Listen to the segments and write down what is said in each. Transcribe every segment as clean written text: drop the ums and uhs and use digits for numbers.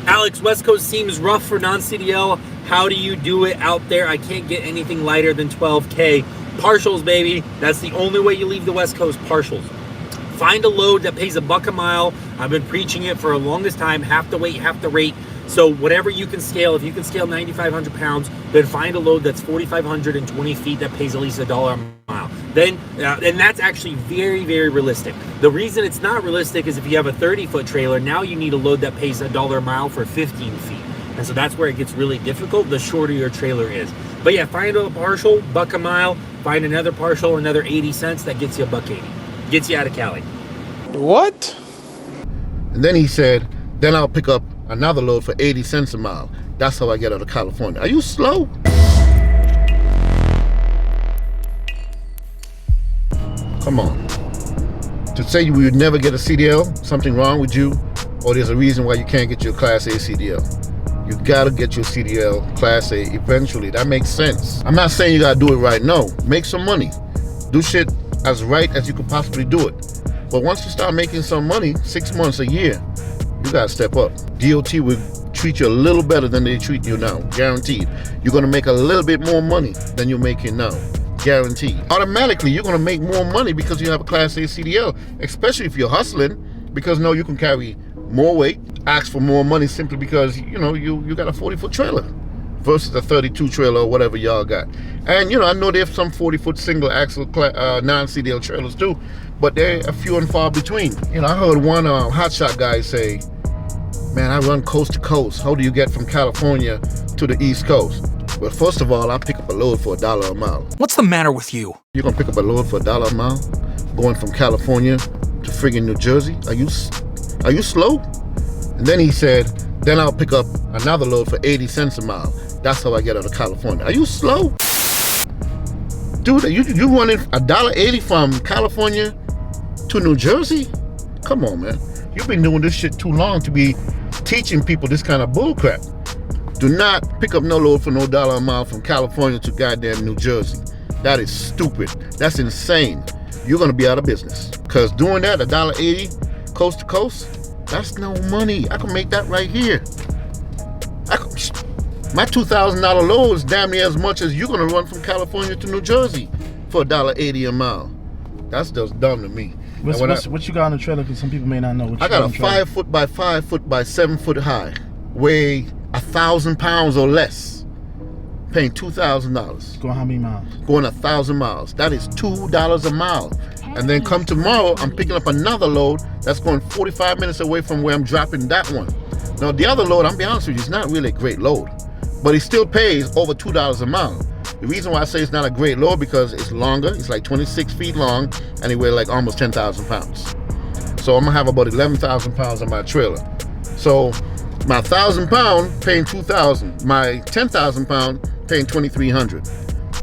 Alex, West Coast seems rough for non-CDL. How do you do it out there? I can't get anything lighter than 12K. Partials, baby. That's the only way you leave the West Coast, partials. Find a load that pays $1 a mile. I've been preaching it for the longest time. Half the weight, half the rate. So whatever you can scale, if you can scale 9,500 pounds, then find a load that's 4,520 feet that pays at least $1 a mile. Then, and that's actually very, very realistic. The reason it's not realistic is if you have a 30-foot trailer, now you need a load that pays $1 a mile for 15 feet. And so that's where it gets really difficult the shorter your trailer is. But yeah, find a partial, $1 a mile. Find another partial, another 80 cents. That gets you $1.80. Gets you out of Cali. What? And then he said, then I'll pick up another load for 80 cents a mile. That's how I get out of California. Are you slow? Come on. To say you would never get a CDL, something wrong with you, or there's a reason why you can't get your Class A CDL. You gotta get your CDL Class A eventually. That makes sense. I'm not saying you gotta do it right now. Make some money. Do shit as right as you could possibly do it. But once you start making some money, 6 months, a year, you gotta step up. DOT will treat you a little better than they treat you now, guaranteed. You're gonna make a little bit more money than you're making now, guaranteed. Automatically, you're gonna make more money because you have a Class A CDL, especially if you're hustling, because now you can carry more weight, ask for more money simply because, you know, you got a 40-foot trailer versus a 32 trailer or whatever y'all got. And, you know, I know there's some 40-foot single axle non-CDL trailers too, but they're a few and far between. You know, I heard one hotshot guy say, man, I run coast to coast. How do you get from California to the East Coast? Well, first of all, I pick up a load for $1 a mile. What's the matter with you? You're gonna pick up a load for $1 a mile, going from California to friggin' New Jersey? Are you slow? And then he said, then I'll pick up another load for 80 cents a mile. That's how I get out of California. Are you slow? Dude, you running $1.80 from California to New Jersey? Come on, man. You've been doing this shit too long to be teaching people this kind of bullcrap. Do not pick up no load for no $1 a mile from California to goddamn New Jersey. That is stupid. That's insane. You're gonna be out of business. Cause doing that, $1.80 coast to coast, that's no money. I can make that right here. My $2,000 load is damn near as much as you're gonna run from California to New Jersey for $1.80 a mile. That's just dumb to me. What you got on the trailer? Because some people may not know. What I got a 5 foot by 5 foot by 7 foot high, weigh 1,000 pounds or less, paying $2,000. Going how many miles? Going 1,000 miles. That is $2 a mile. And then come tomorrow, I'm picking up another load that's going 45 minutes away from where I'm dropping that one. Now the other load, I'll be honest with you, it's not really a great load, but it still pays over $2 a mile. The reason why I say it's not a great load because it's longer. It's like 26 feet long and it weighs like almost 10,000 pounds. So I'm gonna have about 11,000 pounds on my trailer. So my 1,000 pound paying 2,000, my 10,000 pound paying 2,300.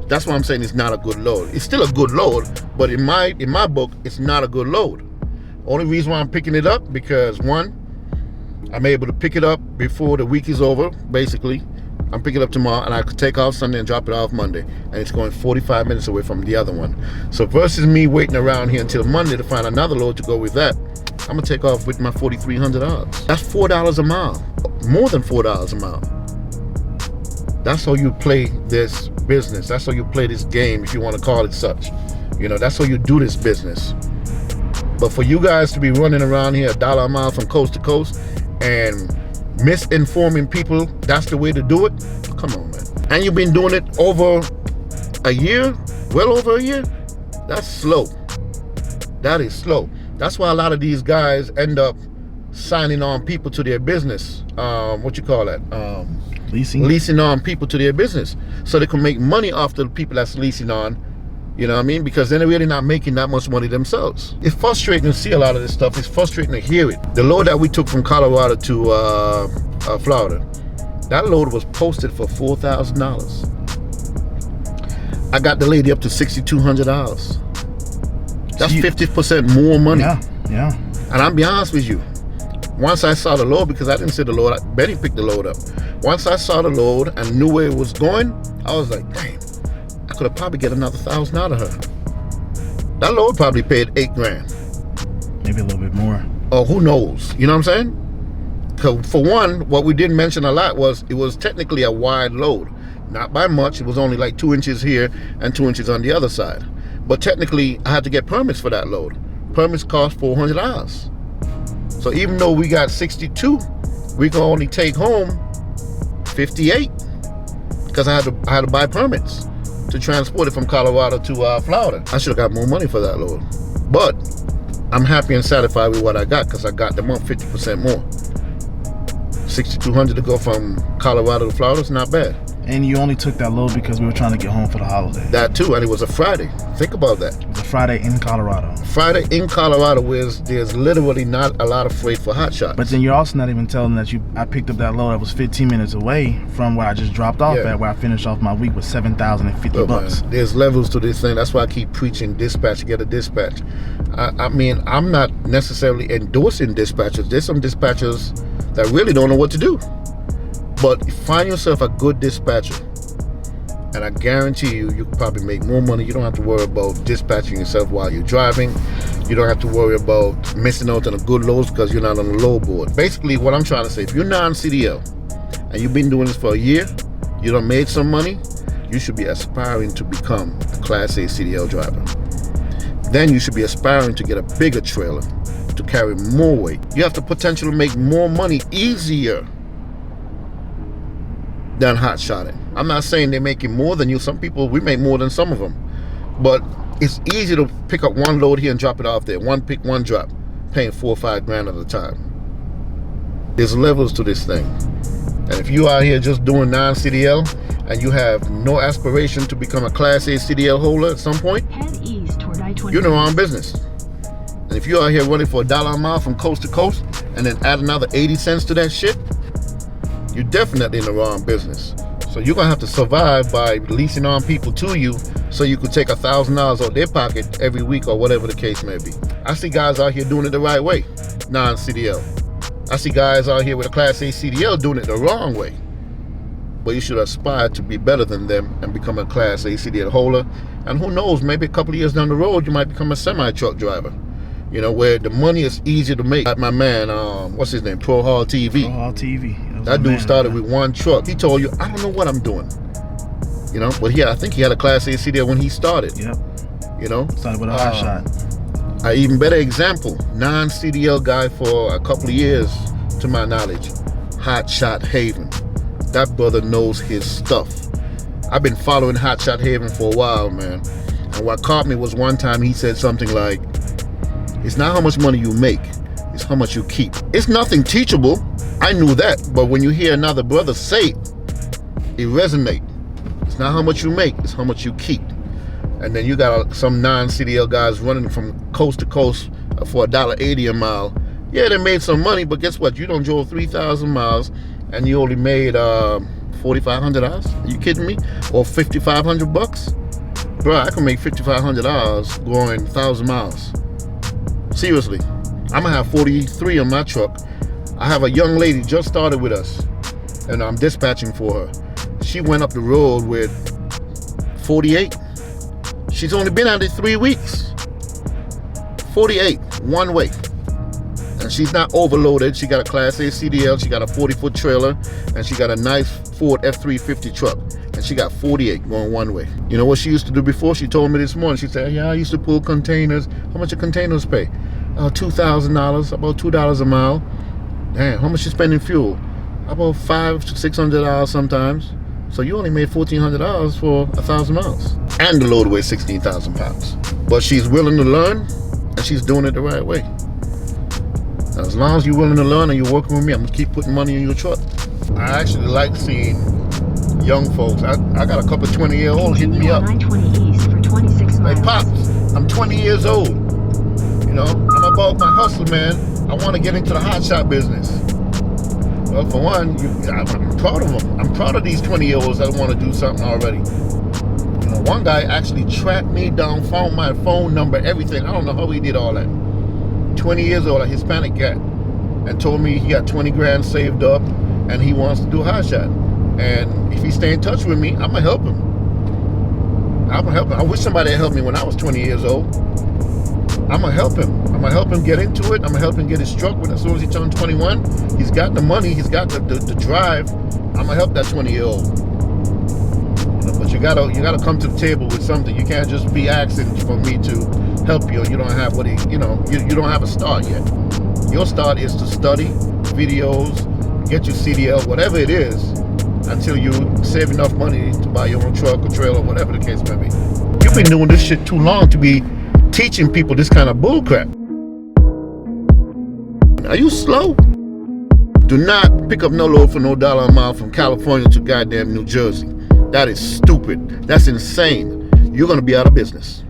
That's why I'm saying it's not a good load. It's still a good load, but in my book, it's not a good load. Only reason why I'm picking it up because one, I'm able to pick it up before the week is over, basically. I'm picking it up tomorrow and I could take off Sunday and drop it off Monday. And it's going 45 minutes away from the other one. So versus me waiting around here until Monday to find another load to go with that, I'm gonna take off with my $4,300. That's $4 a mile, more than $4 a mile. That's how you play this business. That's how you play this game, if you want to call it such. You know, that's how you do this business. But for you guys to be running around here $1 a mile from coast to coast and misinforming people, that's the way to do it? Come on, man. And you've been doing it over a year, well over a year? That's slow. That is slow. That's why a lot of these guys end up signing on people to their business. What you call that? Leasing on people to their business so they can make money off the people that's leasing on, you know what I mean? Because then they're really not making that much money themselves. It's frustrating to see a lot of this stuff. It's frustrating to hear it. The load that we took from Colorado to Florida, that load was posted for $4,000. I got the lady up to $6,200. That's 50% more money. Yeah. And I'll be honest with you, once I saw the load, because I didn't see the load, Bennii picked the load up. Once I saw the load and knew where it was going, I was like, damn, I could have probably get another 1,000 out of her. That load probably paid $8 grand. Maybe a little bit more. Or who knows, you know what I'm saying? For one, what we didn't mention a lot was it was technically a wide load. Not by much. It was only like 2 inches here and 2 inches on the other side. But technically, I had to get permits for that load. Permits cost $400. So even though we got 62, we can only take home 58 because I had to buy permits to transport it from Colorado to Florida. I should have got more money for that load. But I'm happy and satisfied with what I got because I got them up 50% more. $6,200 to go from Colorado to Florida is not bad. And you only took that load because we were trying to get home for the holiday. That too, and it was a Friday. Think about that. It was a Friday in Colorado. Friday in Colorado, where there's literally not a lot of freight for hot shots. But then you're also not even telling that I picked up that load that was 15 minutes away from where I just dropped off at, where I finished off my week with $7,050. Man, there's levels to this thing. That's why I keep preaching dispatch, get a dispatch. I mean, I'm not necessarily endorsing dispatchers. There's some dispatchers that really don't know what to do. But find yourself a good dispatcher, and I guarantee you can probably make more money. You don't have to worry about dispatching yourself while you're driving. You don't have to worry about missing out on a good load because you're not on the load board. Basically, what I'm trying to say, if you're non-CDL and you've been doing this for a year, you done made some money, you should be aspiring to become a Class A CDL driver. Then you should be aspiring to get a bigger trailer to carry more weight. You have the potential to make more money easier than hot shotting. I'm not saying they're making more than you. Some people, we make more than some of them. But it's easy to pick up one load here and drop it off there. One pick, one drop, paying $4 or $5 grand at a time. There's levels to this thing. And if you out here just doing non-CDL and you have no aspiration to become a Class A CDL holder at some point, head east toward I-20. you're in the wrong business. And if you're out here running for $1 a mile from coast to coast and then add another 80 cents to that shit, you're definitely in the wrong business. So you're gonna have to survive by leasing on people to you so you could take $1,000 out their pocket every week or whatever the case may be. I see guys out here doing it the right way, non-CDL. I see guys out here with a Class A CDL doing it the wrong way. But you should aspire to be better than them and become a Class A CDL holder. And who knows, maybe a couple of years down the road, you might become a semi-truck driver. You know, where the money is easier to make. Like my man, what's his name? Pro Hall TV. Pro Hall TV. That dude started with one truck. He told you, I don't know what I'm doing. You know, but I think he had a Class A CDL when he started. Yep. You know? Started with a hot shot. An even better example, non-CDL guy for a couple of years, to my knowledge, Hot Shot Haven. That brother knows his stuff. I've been following Hot Shot Haven for a while, man. And what caught me was one time he said something like, it's not how much money you make, it's how much you keep. It's nothing teachable. I knew that. But when you hear another brother say it, it resonates. It's not how much you make, it's how much you keep. And then you got some non-CDL guys running from coast to coast for $1.80 a mile. Yeah, they made some money, but guess what? You done drove 3,000 miles and you only made $4,500. Are you kidding me? Or $5,500? Bro, I can make $5,500 going 1,000 miles. Seriously, I'm gonna have 43 on my truck. I have a young lady just started with us and I'm dispatching for her. She went up the road with 48. She's only been at it 3 weeks. 48, one way. And she's not overloaded. She got a Class A CDL, she got a 40-foot trailer, and she got a nice Ford F-350 truck. And she got 48 going one way. You know what she used to do before? She told me this morning. She said, yeah, I used to pull containers. How much do containers pay? $2,000, about $2 a mile. Damn, how much you spend in fuel? About $500 to $600 sometimes. So you only made $1,400 for 1,000 miles. And the load weighs 16,000 pounds. But she's willing to learn, and she's doing it the right way. Now, as long as you're willing to learn and you're working with me, I'm gonna keep putting money in your truck. I actually like seeing young folks. I got a couple 20-year-olds hitting me up. I-20 east for 26 miles. Hey, Pops, I'm 20 years old. You know, I'm about my hustle, man. I want to get into the hot shot business. Well, for one, I'm proud of them. I'm proud of these 20-year-olds that want to do something already. You know, one guy actually tracked me down, found my phone number, everything. I don't know how he did all that. 20 years old, a Hispanic guy, and told me he got 20 grand saved up and he wants to do a hot shot. And if he stay in touch with me, I'm gonna help him. I'm gonna help him. I wish somebody had helped me when I was 20 years old. I'm gonna help him. I'm gonna help him get into it. I'm gonna help him get his truck when as soon as he turns 21. He's got the money. He's got the drive. I'm gonna help that 20-year-old. But you gotta come to the table with something. You can't just be asking for me to help you. You don't have what you don't have a start yet. Your start is to study videos, get your CDL, whatever it is, until you save enough money to buy your own truck or trailer, whatever the case may be. You've been doing this shit too long to be teaching people this kind of bullcrap. Are you slow? Do not pick up no load for no dollar a mile from California to goddamn New Jersey. That is stupid. That's insane. You're gonna be out of business.